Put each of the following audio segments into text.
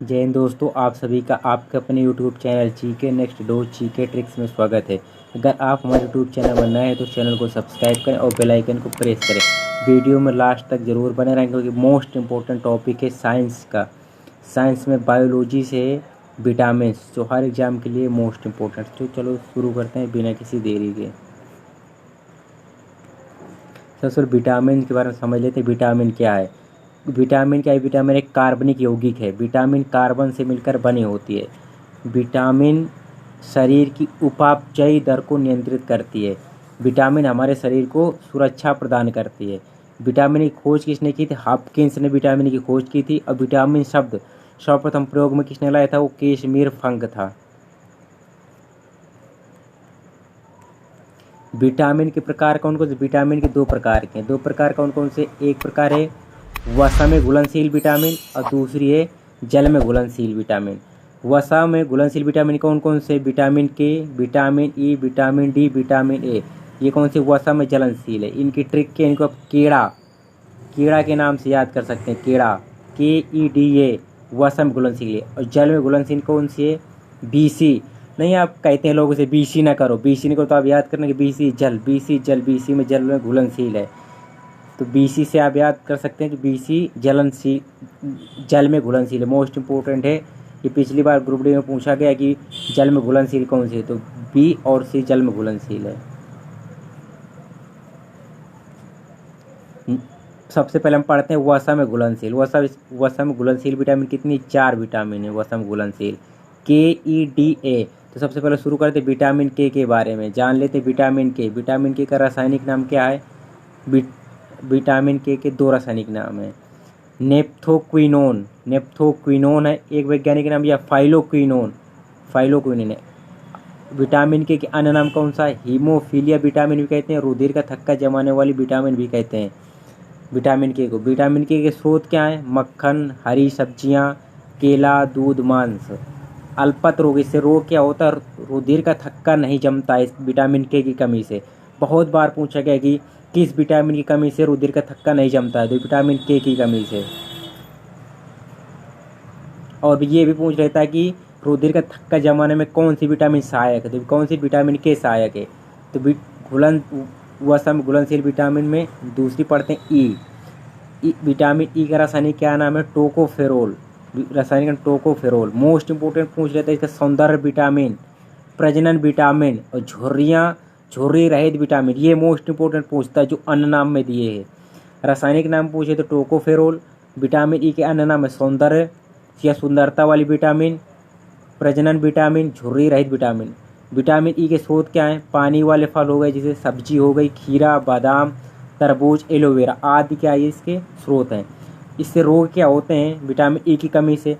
जय हिंद दोस्तों, आप सभी का आपके अपने YouTube channel GK next dose GK tricks में स्वागत है। अगर आप हमारे यूट्यूब चैनल पर नए हैं तो चैनल को सब्सक्राइब करें और बेल आइकन को प्रेस करें। वीडियो में लास्ट तक ज़रूर बने रहें क्योंकि मोस्ट इम्पोर्टेंट टॉपिक है साइंस का। साइंस में बायोलॉजी से विटामिन जो हर एग्ज़ाम के लिए मोस्ट इम्पोर्टेंट। तो चलो शुरू करते हैं बिना किसी देरी के। सबसे विटामिन के बारे में समझ लेते हैं। विटामिन क्या है? विटामिन क्या है? विटामिन एक कार्बनिक यौगिक है। विटामिन कार्बन से मिलकर बनी होती है। विटामिन शरीर की उपापचयी दर को नियंत्रित करती है। विटामिन हमारे शरीर को सुरक्षा प्रदान करती है। विटामिन की खोज किसने की थी? हॉपकिंस ने विटामिन की खोज की थी। और विटामिन शब्द सर्वप्रथम प्रयोग में किसने लाया था? वो केशमीर फंक था। विटामिन के प्रकार कौन कौन से? विटामिन के दो प्रकार के हैं। दो प्रकार कौन कौन से? एक प्रकार है वसा में घुलनशील विटामिन और दूसरी है जल में घुलनशील विटामिन। वसा में घुलनशील विटामिन कौन कौन से? विटामिन के, vitamin E, vitamin D, vitamin A. ये कौन से वसा में ज्वलनशील है? इनकी ट्रिक के इनको आप कीड़ा कीड़ा के नाम से याद कर सकते हैं। कीड़ा KEDA वसा में घुलनशील है। और जल में घुलनशील कौन सी है? BC। नहीं, आप कहते हैं लोगों से BC ना करो, BC नहीं करो, तो आप याद करना कि BC जल, BC जल, BC में जल में घुलनशील है। तो BC से आप याद कर सकते हैं कि BC जल में घुलनशील है। मोस्ट इंपॉर्टेंट है। ये पिछली बार ग्रुप डी में पूछा गया कि जल में घुलनशील कौन सी है, तो B और C जल में घुलनशील है। सबसे पहले हम पढ़ते हैं वसा में घुलनशील। वसा में घुलनशील विटामिन कितनी? 4 विटामिन है वसा में घुलनशील। KEDA। तो सबसे पहले शुरू करते हैं विटामिन के बारे में जान लेते हैं। विटामिन के का रासायनिक नाम क्या है? विटामिन के दो रासायनिक नाम है। नेप्थोक्विनोन है एक वैज्ञानिक नाम, या फाइलोक्विनोन है। विटामिन के अन्य नाम कौन सा है? हीमोफीलिया विटामिन भी कहते हैं, रुधिर का थक्का जमाने वाली विटामिन भी कहते हैं विटामिन के को। विटामिन के स्रोत क्या है? मक्खन, हरी सब्जियां, केला, दूध, मांस। अल्पत रोग, इससे रोग क्या होता है? रुधिर का थक्का नहीं जमता है इस विटामिन के की कमी से। बहुत बार पूछा गया कि किस विटामिन की कमी से रुधिर का थक्का नहीं जमता है? तो विटामिन के की कमी से। और ये भी पूछ रहता है कि रुधिर का थक्का जमाने में कौन सी विटामिन सहायक है? तो कौन सी विटामिन के सहायक है? तो वसा में घुलनशील विटामिन में दूसरी पढ़ते हैं विटामिन ई का रासायनिक क्या नाम है? टोकोफेरोल। रासायनिक नाम टोकोफेरोल। मोस्ट इंपोर्टेंट पूछ लेते हैं इसका सौंदर्य विटामिन, प्रजनन विटामिन और झुर्री रहित विटामिन। ये मोस्ट इंपोर्टेंट पूछता है जो अन्य नाम में दिए हैं। रासायनिक नाम पूछे तो टोकोफेरोल। विटामिन ई के अन्य नाम है सौंदर्य या सुंदरता वाली विटामिन, प्रजनन विटामिन, झुर्री रहित विटामिन। विटामिन ई के स्रोत क्या हैं? पानी वाले फल हो गए, जैसे सब्जी हो गई, खीरा, बादाम, तरबूज, एलोवेरा आदि क्या है इसके स्रोत हैं। इससे रोग क्या होते हैं विटामिन ई की कमी से?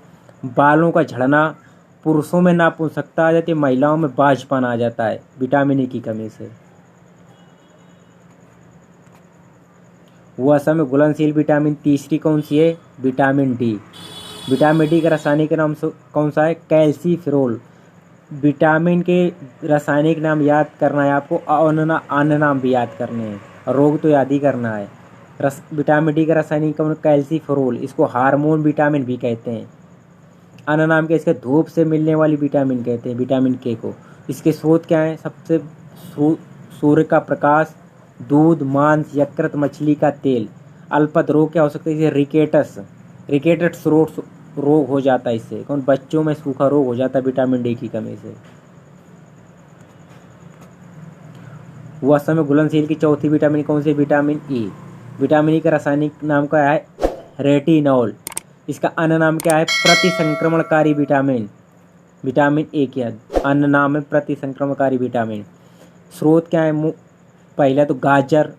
बालों का झड़ना, पुरुषों में नापुंसकता आ जाती है, महिलाओं में बाझपन आ जाता है विटामिन ई की कमी से। वसा में घुलनशील विटामिन तीसरी कौन सी है? Vitamin D. विटामिन डी का रासायनिक नाम कौन सा है? कैल्सीफेरोल। विटामिन के रासायनिक नाम याद करना है आपको, अन्य नाम भी याद करने हैं, रोग तो याद ही करना है। विटामिन डी का रासायनिक नाम कैल्सीफेरोल। इसको हार्मोन विटामिन भी कहते हैं। अन्य नाम के इसके धूप से मिलने वाली विटामिन कहते हैं विटामिन के को। इसके स्रोत क्या है? सबसे सूर्य का प्रकाश, दूध, मांस, यकृत, मछली का तेल। अल्पत रोग क्या हो सकते हैं? जैसे रिकेटस रोग हो जाता है इससे। कौन? बच्चों में सूखा रोग हो जाता है विटामिन डी की कमी से। वसा में घुलनशील की चौथी विटामिन कौन सी? Vitamin E. विटामिन ई का रासायनिक नाम क्या है? रेटिनॉल। इसका अन्य नाम क्या है? प्रतिसंक्रमणकारी विटामिन। विटामिन ए क्या अन्य नाम है? प्रतिसंक्रमणकारी विटामिन। स्रोत क्या है? पहला तो गाजर,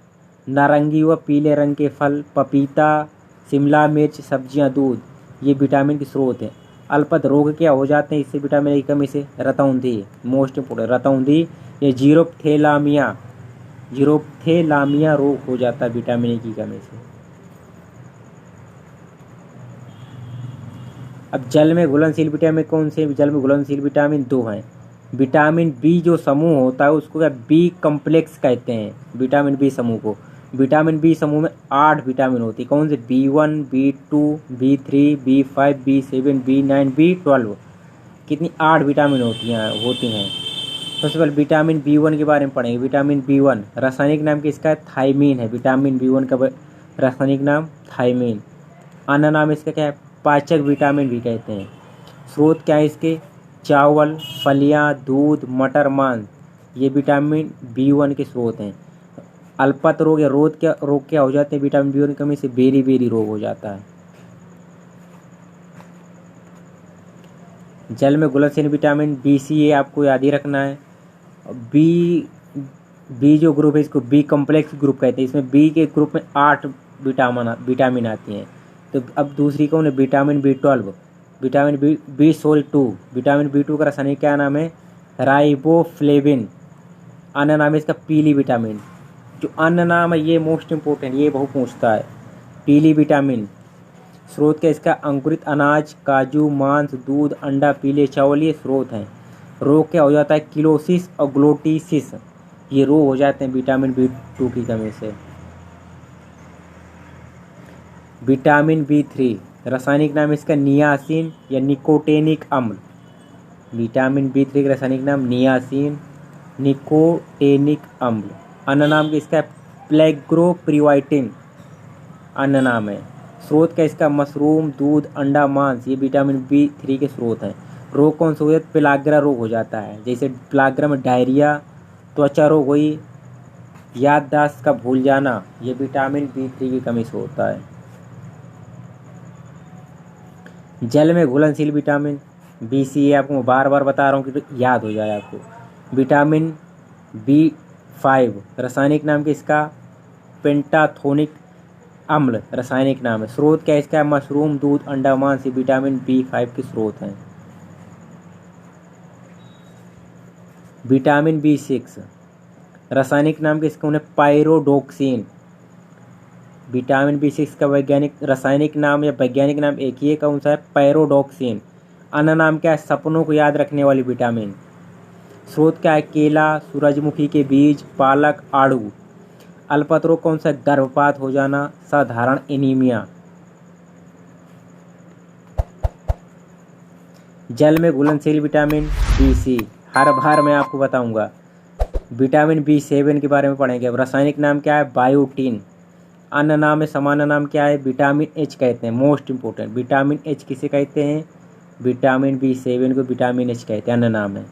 नारंगी व पीले रंग के फल, पपीता, शिमला मिर्च, सब्जियां, दूध। ये विटामिन के स्रोत हैं। अल्पत रोग क्या हो जाते हैं इससे विटामिन की कमी से? रतौंधी। मोस्ट इम्पोर्टेंट रतौंधी, ये जीरोप्थेलामिया रोग हो जाता है विटामिन की कमी से। अब जल में घुलनशील विटामिन कौन से? जल में घुलनशील विटामिन दो हैं। विटामिन बी जो समूह होता है उसको क्या बी कम्प्लेक्स कहते हैं, विटामिन बी समूह को। विटामिन बी समूह में 8 विटामिन होती है। कौन से? B1, B2, B3, B5, B7, B9, B12। कितनी? 8 विटामिन होती हैं। सबसे पहले विटामिन B1 के बारे में पढ़ेंगे। विटामिन B1 रासायनिक नाम किसका है? थायमीन है। विटामिन B1 का रासायनिक नाम थायमीन। अन्य नाम इसका क्या है? पाचक विटामिन भी कहते हैं। स्रोत क्या है इसके? चावल, फलियां, दूध, मटर, मांस, ये विटामिन B1 के स्रोत हैं। अल्पत रोग या रोग क्या हो जाते हैं विटामिन B1 की कमी से? बेरी बेरी रोग हो जाता है। जल में घुलनशील विटामिन BC आपको याद ही रखना है। बी जो ग्रुप है इसको बी कॉम्प्लेक्स ग्रुप कहते हैं। इसमें बी के ग्रुप में 8 विटामिन आती हैं। तो अब दूसरी कौन है? Vitamin B12। Vitamin B2। Vitamin B2 का रासायनिक क्या नाम है? राइबोफ्लेविन। अन्य नाम है इसका पीली विटामिन। जो अन्य नाम है ये मोस्ट इम्पोर्टेंट, ये बहुत पूछता है। पीली विटामिन। स्रोत क्या इसका? अंकुरित अनाज, काजू, मांस, दूध, अंडा, पीले चावल, ये स्रोत हैं। रोग क्या हो जाता है? किलोसिस और ग्लोटिसिस, ये रोग हो जाते हैं विटामिन B2 की कमी से। विटामिन B3 रासायनिक नाम इसका नियासिन या निकोटेनिक अम्ल। विटामिन B3 का रासायनिक नाम नियासिन, निकोटेनिक अम्ल। अन्य नाम इसका है प्लेग्रोप्रिवाइटिन, अन्य नाम है। स्रोत क्या इसका? मशरूम, दूध, अंडा, मांस, ये विटामिन B3 के स्रोत हैं। रोग कौन सा हो जाता है? पेलाग्रा रोग हो जाता है। जैसे पेलाग्रा में डायरिया, त्वचा रोग हुई, याददाश्त का भूल जाना, ये विटामिन B3 की कमी से होता है। जल में घुलनशील विटामिन BC आपको मैं बार बार बता रहा हूँ कि तो याद हो जाए आपको। विटामिन B5 रासायनिक नाम किसका? पेंटाथोनिक अम्ल रासायनिक नाम है। स्रोत क्या इसका? मशरूम, दूध, अंडा, मांस, ये विटामिन B5 के स्रोत हैं। विटामिन B6 रासायनिक नाम किसका? उन्हें पायरोडोक्सिन। विटामिन B6 का रासायनिक नाम या वैज्ञानिक नाम एक ही है, कौन सा है? पैरोडोक्सिन। अन्य नाम क्या है? सपनों को याद रखने वाली विटामिन। स्रोत क्या है? केला, सूरजमुखी के बीज, पालक, आड़ू। अल्पत रोग कौन सा? गर्भपात हो जाना, साधारण एनीमिया। जल में घुलनशील विटामिन BC हर बार मैं आपको बताऊंगा। विटामिन B7 के बारे में पढ़ेंगे। अब रासायनिक नाम क्या है? बायोटीन। अन्य नाम है, सामान्य नाम क्या है? विटामिन H कहते हैं। मोस्ट इंपोर्टेंट, विटामिन H किसे कहते हैं? विटामिन B7 को विटामिन H कहते हैं, अन्य नाम है।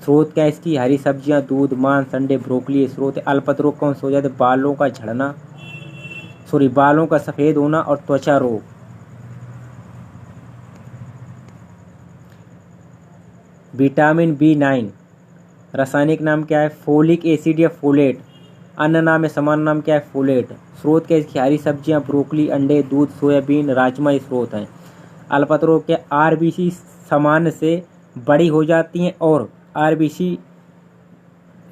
स्रोत क्या है इसकी? हरी सब्जियां, दूध, मांस, अंडे, ब्रोकली। स्रोत है अल्पत रोग कौन सा हो जाता है? बालों का झड़ना, बालों का सफेद होना और त्वचा रोग। विटामिन B9 रासायनिक नाम क्या है? फोलिक एसिड या फोलेट। अन्य नाम है, समान नाम क्या है? फोलेट। स्रोत क्या है इसकी? हरी सब्जियां, ब्रोकली, अंडे, दूध, सोयाबीन, राजमा, ये स्रोत हैं। अल्पत रोग के RBC सामान्य से बड़ी हो जाती हैं और RBC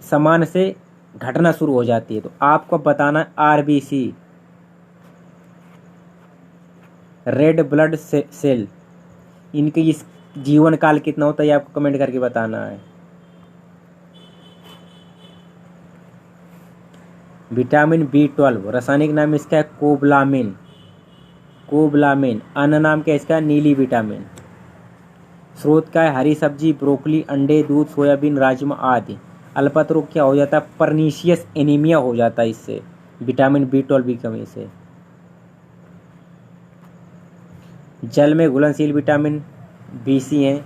सामान्य से घटना शुरू हो जाती है। तो आपको बताना है RBC रेड ब्लड सेल, इनके इस जीवन काल कितना होता है ये आपको कमेंट करके बताना है। विटामिन B12 रासायनिक नाम इसका है कोबलामिन। अन्य नाम क्या इसका? नीली विटामिन। स्रोत क्या है? हरी सब्जी, ब्रोकली, अंडे, दूध, सोयाबीन, राजमा आदि। अल्पत रोग क्या हो जाता है? परनीशियस एनीमिया हो जाता है इससे, विटामिन B12 की कमी से। जल में घुलनशील विटामिन BC हैं।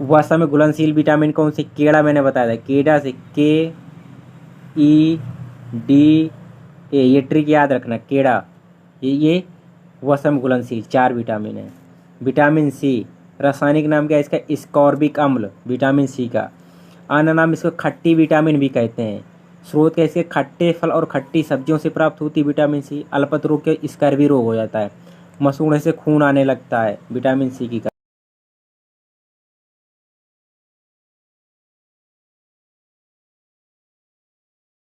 वसा में घुलनशील विटामिन कौन से? केड़ा मैंने बताया था, केड़ा से KEDA, ये ट्रिक याद रखना। केड़ा ये वसा में घुलनशील 4 विटामिन है। विटामिन C रासायनिक नाम क्या है इसका? स्कॉर्बिक अम्ल, विटामिन C का। अन्य नाम इसको खट्टी विटामिन भी कहते हैं। स्रोत क्या इसके? खट्टे फल और खट्टी सब्जियों से प्राप्त होती विटामिन C। अल्पत रोग के स्कर्वी रोग हो जाता है, मसूड़े से खून आने लगता है, विटामिन C की